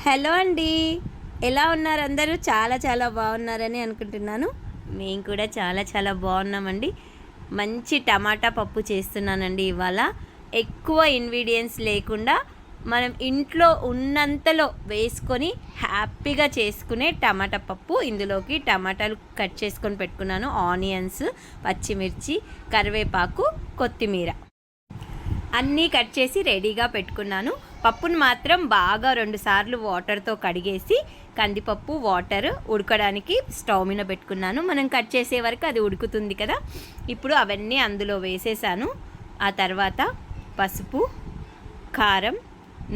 Hello అండి, ఎలా ఉన్నారు అందరూ? చాలా చాలా బాగున్నారని అనుకుంటున్నాను. మేము కూడా చాలా చాలా బాగున్నామండి. మంచి టమాటా పప్పు చేస్తున్నానండి ఇవాళ. ఎక్కువ ఇంగ్రీడియంట్స్ లేకుండా మనం ఇంట్లో ఉన్నంతలో వేసుకొని హ్యాపీగా చేసుకునే టమాటా పప్పు. ఇందులోకి టమాటాలు కట్ చేసుకొని పెట్టుకున్నాను, ఆనియన్స్, పచ్చిమిర్చి, కరివేపాకు, కొత్తిమీర అన్నీ కట్ చేసి రెడీగా పెట్టుకున్నాను. పప్పును మాత్రం బాగా 2 సార్లు వాటర్తో కడిగేసి కందిపప్పు వాటర్ ఉడకడానికి స్టవ్ మీద పెట్టుకున్నాను. మనం కట్ చేసే వరకు అది ఉడుకుతుంది కదా. ఇప్పుడు అవన్నీ అందులో వేసేసాను. ఆ తర్వాత పసుపు, కారం,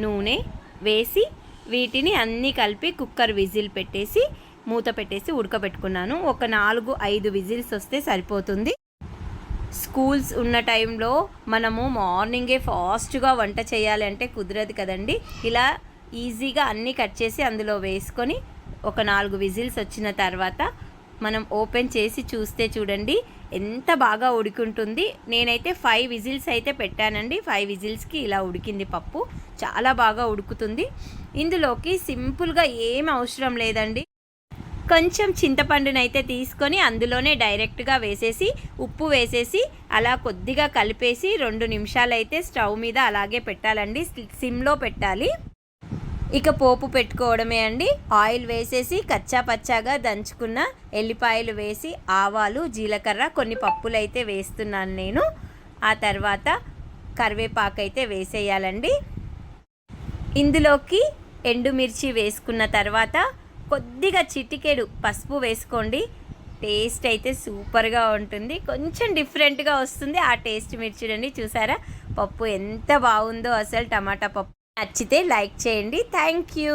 నూనె వేసి వీటిని అన్నీ కలిపి కుక్కర్ విజిల్ పెట్టేసి మూత పెట్టేసి ఉడకబెట్టుకున్నాను. ఒక 4-5 విజిల్స్ వస్తే సరిపోతుంది. స్కూల్స్ ఉన్న టైంలో మనము మార్నింగే ఫాస్ట్గా వంట చేయాలి అంటే కుదరదు కదండి. ఇలా ఈజీగా అన్నీ కట్ చేసి అందులో వేసుకొని ఒక 4 విజిల్స్ వచ్చిన తర్వాత మనం ఓపెన్ చేసి చూస్తే చూడండి ఎంత బాగా ఉడికింటుంది. నేనైతే 5 విజిల్స్ అయితే పెట్టానండి. 5 విజిల్స్కి ఇలా ఉడికింది పప్పు. చాలా బాగా ఉడుకుతుంది. ఇందులోకి సింపుల్గా ఏం అవసరం లేదండి. కొంచెం చింతపండునైతే తీసుకొని అందులోనే డైరెక్ట్గా వేసేసి ఉప్పు వేసేసి అలా కొద్దిగా కలిపేసి 2 నిమిషాలు అయితే స్టవ్ మీద అలాగే పెట్టాలండి. సిమ్లో పెట్టాలి. ఇక పోపు పెట్టుకోవడమే అండి. ఆయిల్ వేసేసి కచ్చా పచ్చాగా దంచుకున్న ఎల్లిపాయలు వేసి ఆవాలు, జీలకర్ర, కొన్ని పప్పులు అయితే వేస్తున్నాను నేను. ఆ తర్వాత కరివేపాకు అయితే వేసేయాలండి. ఇందులోకి ఎండుమిర్చి వేసుకున్న తర్వాత కొద్దిగా చిటికెడు పసుపు వేసుకోండి. టేస్ట్ అయితే సూపర్గా ఉంటుంది. కొంచెం డిఫరెంట్గా వస్తుంది ఆ టేస్ట్. మీరు చూడండి, చూసారా పప్పు ఎంత బాగుందో అసలు. టమాటా పప్పు నచ్చితే లైక్ చేయండి. Thank you.